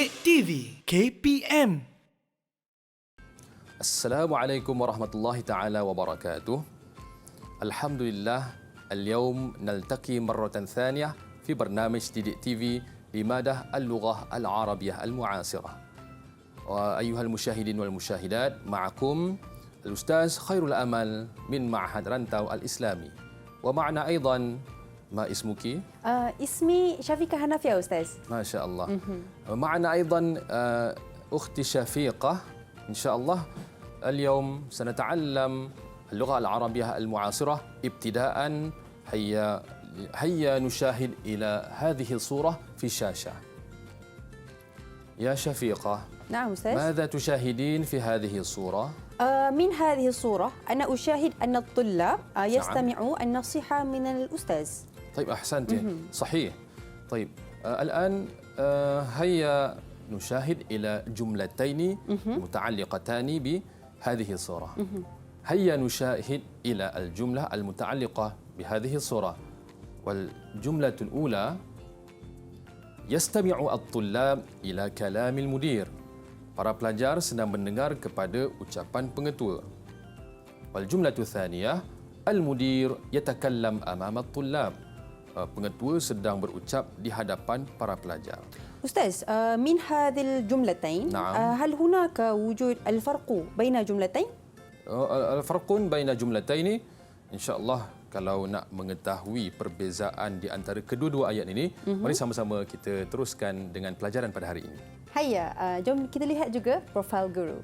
Didik TV KPM. Assalamualaikum warahmatullahi taala wabarakatuh. Alhamdulillah, اليوم نلتقي مرة ثانية في برنامج ديديك TV لمادة اللغة العربية المعاصرة. وأيها المشاهدين والمشاهدات، معكم الأستاذ خير الأمل من معهد رنتاو الإسلامي. ومعنا أيضا، ما اسمك؟ اسمي شفيقة هنفية أستاذ. ما شاء الله. معنا أيضا أختي شفيقة. إن شاء الله اليوم سنتعلم اللغة العربية المعاصرة. ابتداء هيا نشاهد إلى هذه الصورة في الشاشة. يا شفيقة، نعم أستاذ. ماذا تشاهدين في هذه الصورة؟ من هذه الصورة أنا أشاهد أن الطلاب يستمعوا النصيحة من الأستاذ. طيب، أحسنت، صحيح. طيب، الآن هيا نشاهد إلى جملتين متعلقتان بهذه الصورة. هيا نشاهد إلى الجملة المتعلقة بهذه الصورة. والجملة الأولى: يستمع الطلاب إلى كلام المدير. Para pelajar sedang mendengar kepada ucapan pengetua. Waljumlatu thaniyah: al-mudir yatakallam amama at-tullab. Pengetua sedang berucap di hadapan para pelajar. أستاذ، من هذه الجملتين هل هناك وجود الفرق بين جملتين؟ الفرق بين جملتين، إن شاء الله kalau nak mengetahui perbezaan di antara kedua-dua ayat ini, mari sama-sama kita teruskan dengan pelajaran pada hari ini. Hayya, jom kita lihat juga profil guru.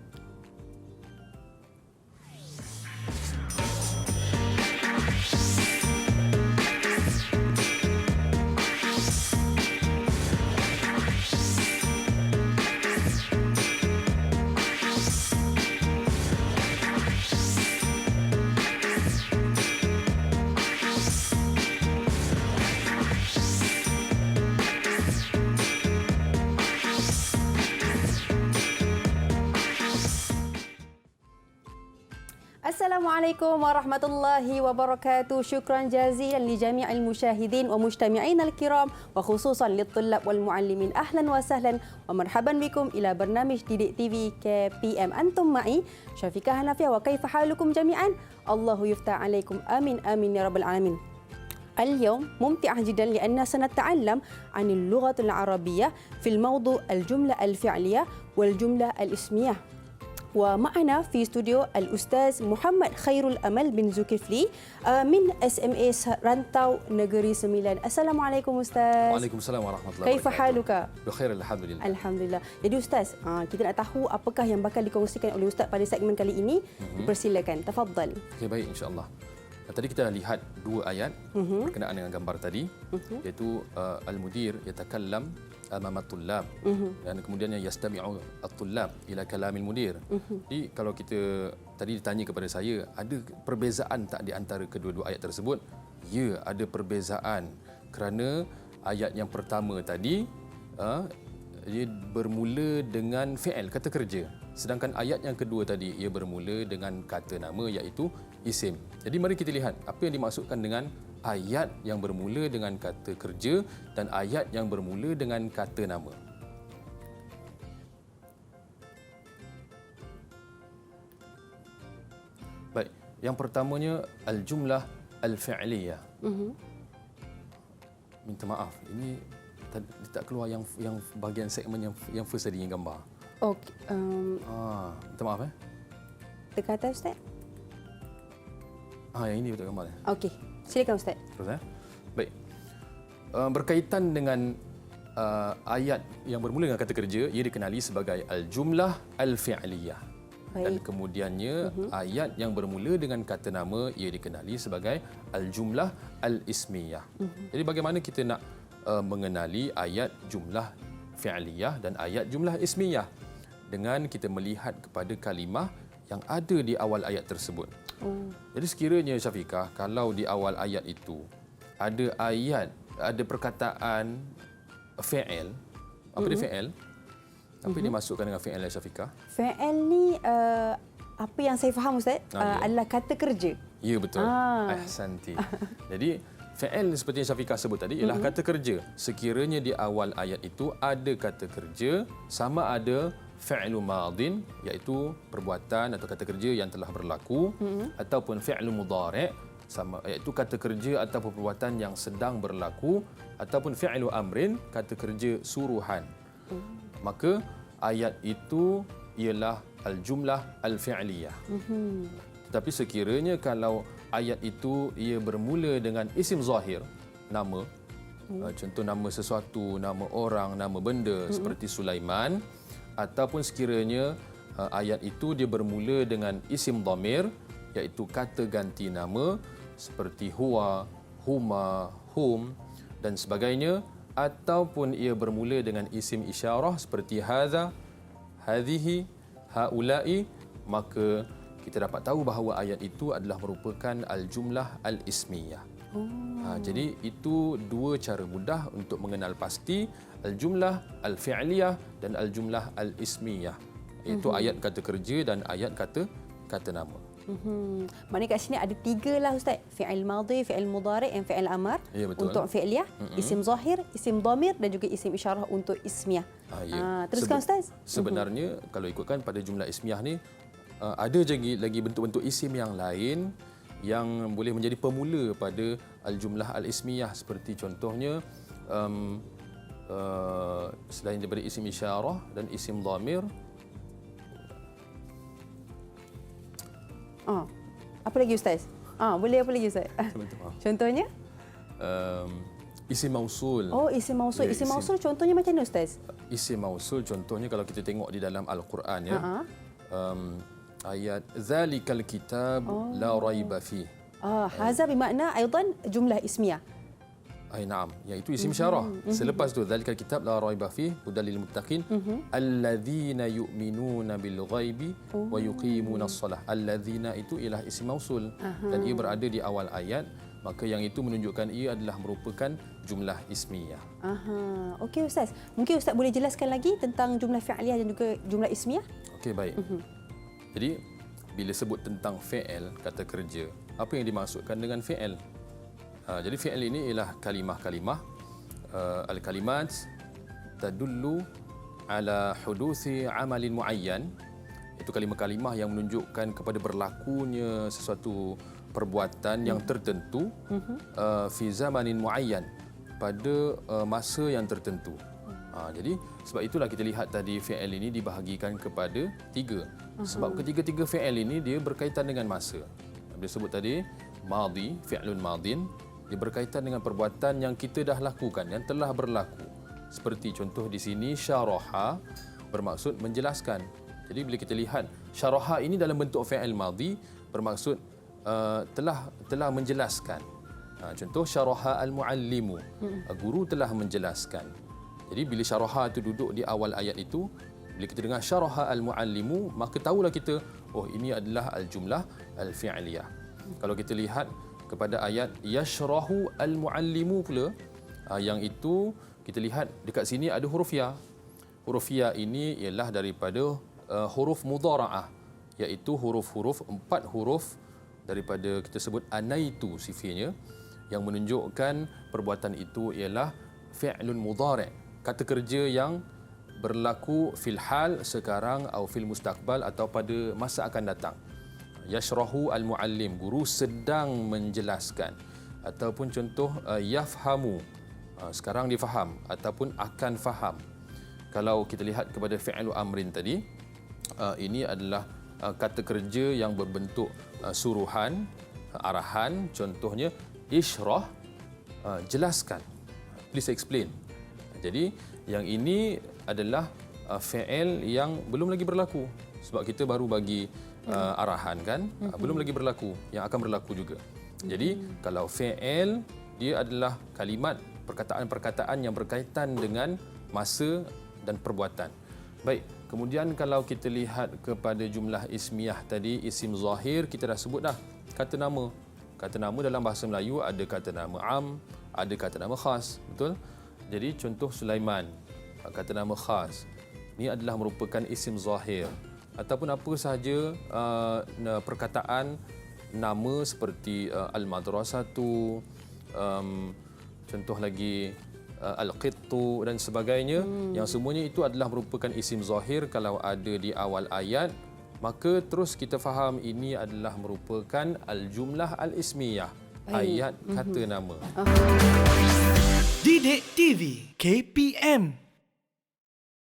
Assalamualaikum warahmatullahi wabarakatuh. Syukran jazilan لجميع المشاهدين ومجتمعين الكرام وخصوصا للطلاب والمعلمين. أهلا وسهلا ومرحبا بكم إلى برنامج ديديك TV KPM. أنتم معي شفيقة هنفية. وكيف حالكم جميعا؟ الله يفتح عليكم. آمين آمين يا رب العالمين. اليوم ممتع جدا لأننا سنتعلم عن اللغة العربية في الموضوع الجملة الفعلية والجملة الاسمية. ومعنا في استوديو الأستاذ محمد خير الأمل بن زوكفلي من SMS رنتاو نغري 9. Assalamualaikum Ustaz. Waalaikumsalam warahmatullahi wabarakatuh. Kaifa haluka? Bikhair, alhamdulillah. Alhamdulillah. Jadi Ustaz, kita nak tahu apakah yang bakal dikongsikan oleh Ustaz pada segmen kali ini. Dipersilakan. Tafadhal. Okey, baik, insya-Allah. Tadi kita lihat dua ayat berkenaan dengan gambar tadi, iaitu al-mudir yatakallam amama at-tullab, dan kemudiannya yastami'u at-tullab ila kalamil mudir. Jadi kalau kita tadi ditanya kepada saya, ada perbezaan tak di antara kedua-dua ayat tersebut? Ya, ada perbezaan, kerana ayat yang pertama tadi ia bermula dengan fi'il, kata kerja. Sedangkan ayat yang kedua tadi ia bermula dengan kata nama, iaitu isim. Jadi mari kita lihat apa yang dimaksudkan dengan ayat yang bermula dengan kata kerja dan ayat yang bermula dengan kata nama. Baik, yang pertamanya al-jumlah al-fi'liyah. Minta maaf, ini tak keluar yang bahagian segmen yang first tadi yang gambar. Okey. Minta maaf Dekat atas Ustaz? Yang ini betul gambar. Okey. Silakan Ustaz. Terus baik. Berkaitan dengan ayat yang bermula dengan kata kerja, ia dikenali sebagai al-jumlah al-fi'liyah. Dan kemudiannya ayat yang bermula dengan kata nama ia dikenali sebagai al-jumlah al-ismiyah. Jadi bagaimana kita nak mengenali ayat jumlah fi'liyah dan ayat jumlah ismiyah? Dengan kita melihat kepada kalimah yang ada di awal ayat tersebut. Jadi sekiranya Syafiqah, kalau di awal ayat itu ada perkataan fi'il, apa dia fi'il? Apa yang dimasukkan dengan fi'il Syafiqah? Fi'il ni apa yang saya faham Ustaz adalah kata kerja. Ya, betul. Ahsanti. Jadi Fi'il seperti yang Syafiqah sebut tadi ialah kata kerja. Sekiranya di awal ayat itu ada kata kerja, sama ada fi'lu madin iaitu perbuatan atau kata kerja yang telah berlaku, ataupun fi'lu mudhari' sama iaitu kata kerja ataupun perbuatan yang sedang berlaku, ataupun fi'lu amrin kata kerja suruhan. Maka ayat itu ialah al-jumlah al-fi'liyah. Tetapi sekiranya kalau ayat itu ia bermula dengan isim zahir, nama, contoh nama sesuatu, nama orang, nama benda seperti Sulaiman, ataupun sekiranya ayat itu dia bermula dengan isim dhamir iaitu kata ganti nama seperti huwa, huma, hum dan sebagainya, ataupun ia bermula dengan isim isyarah seperti hadza, hadhihi, haula'i, maka kita dapat tahu bahawa ayat itu adalah merupakan al-jumlah al-ismiyah. Jadi itu dua cara mudah untuk mengenal pasti al-jumlah al-fi'liyah dan al-jumlah al-ismiyah, iaitu ayat kata kerja dan ayat kata nama. Maknanya kat sini ada 3 lah Ustaz. Fi'il madhi, fi'il mudhari' dan fi'il amar. Ya, betul. Untuk fi'liyah, isim zahir, isim dhamir dan juga isim isyarah untuk ismiyah. Ya. Teruskan Ustaz. Sebenarnya kalau ikutkan pada jumlah ismiyah ni ada lagi bentuk-bentuk isim yang lain yang boleh menjadi pemula pada al-jumlah al-ismiyah, seperti contohnya selain daripada isim isyarah dan isim dhamir, apa lagi Ustaz? Boleh apa lagi Ustaz? Contohnya? Isim mausul. Oh, isim mausul. Ya, Isim mausul contohnya macam mana Ustaz? Isim mausul contohnya kalau kita tengok di dalam Al-Quran ya. Ayat zalikal kitab la raiba fih. Hadza bermakna aidan jumlah ismiyah. Naam, iaitu isim syarah. Selepas tu zalikal kitab la raiba fih hudal lil muttaqin alladzina yu'minuna bil ghaibi wa yuqimunas salah. Alladzina itu ialah isim mausul dan ia berada di awal ayat, maka yang itu menunjukkan ia adalah merupakan jumlah ismiyah. Okey Ustaz. Mungkin Ustaz boleh jelaskan lagi tentang jumlah fi'liyah dan juga jumlah ismiyah? Okey, baik. Jadi bila sebut tentang fi'il, kata kerja, apa yang dimaksudkan dengan fi'il? Jadi fi'il ini ialah kalimah-kalimah al-kalimat tadullu ala huduthi amalin muayyan. Itu kalimah-kalimah yang menunjukkan kepada berlakunya sesuatu perbuatan yang tertentu fi zamanin muayyan, pada masa yang tertentu. Jadi sebab itulah kita lihat tadi fi'il ini dibahagikan kepada 3. Sebab ketiga-tiga fi'il ini dia berkaitan dengan masa. Bila sebut tadi madhi, fi'lun madin, dia berkaitan dengan perbuatan yang kita dah lakukan, yang telah berlaku. Seperti contoh di sini syaraha bermaksud menjelaskan. Jadi bila kita lihat syaraha ini dalam bentuk fi'il madhi bermaksud telah menjelaskan. Contoh syaraha al-muallimu, guru telah menjelaskan. Jadi bila syaraha itu duduk di awal ayat itu, bila kita dengar syaraha al-muallimu, maka tahulah kita, oh ini adalah al-jumlah al-fi'liyah. Kalau kita lihat kepada ayat yashrahu al-muallimu pula, yang itu kita lihat dekat sini ada huruf ya. Huruf ya ini ialah daripada huruf mudhara'ah, iaitu huruf-huruf 4 huruf daripada kita sebut anaitu sifirnya, yang menunjukkan perbuatan itu ialah fi'lun mudhari', kata kerja yang berlaku fil hal sekarang atau fil mustaqbal atau pada masa akan datang. Yashrahu al-muallim, guru sedang menjelaskan. Ataupun contoh yafhamu, sekarang difaham ataupun akan faham. Kalau kita lihat kepada fi'lu amrin tadi, ini adalah kata kerja yang berbentuk suruhan, arahan. Contohnya ishrah, jelaskan, please explain. Jadi yang ini adalah fi'il yang belum lagi berlaku, sebab kita baru bagi arahan kan, belum lagi berlaku, yang akan berlaku juga. Jadi kalau fi'il dia adalah kalimat, perkataan-perkataan yang berkaitan dengan masa dan perbuatan. Baik, kemudian kalau kita lihat kepada jumlah ismiyah tadi, isim zahir kita dah sebut dah, kata nama. Kata nama dalam bahasa Melayu ada kata nama am, ada kata nama khas, betul? Jadi contoh Sulaiman, kata nama khas. Ini adalah merupakan isim zahir. Ataupun apa sahaja perkataan nama seperti al-madrasatu, contoh lagi al-qittu dan sebagainya, yang semuanya itu adalah merupakan isim zahir kalau ada di awal ayat, maka terus kita faham ini adalah merupakan al-jumlah al-ismiyah, ayat kata nama. Didik TV KPM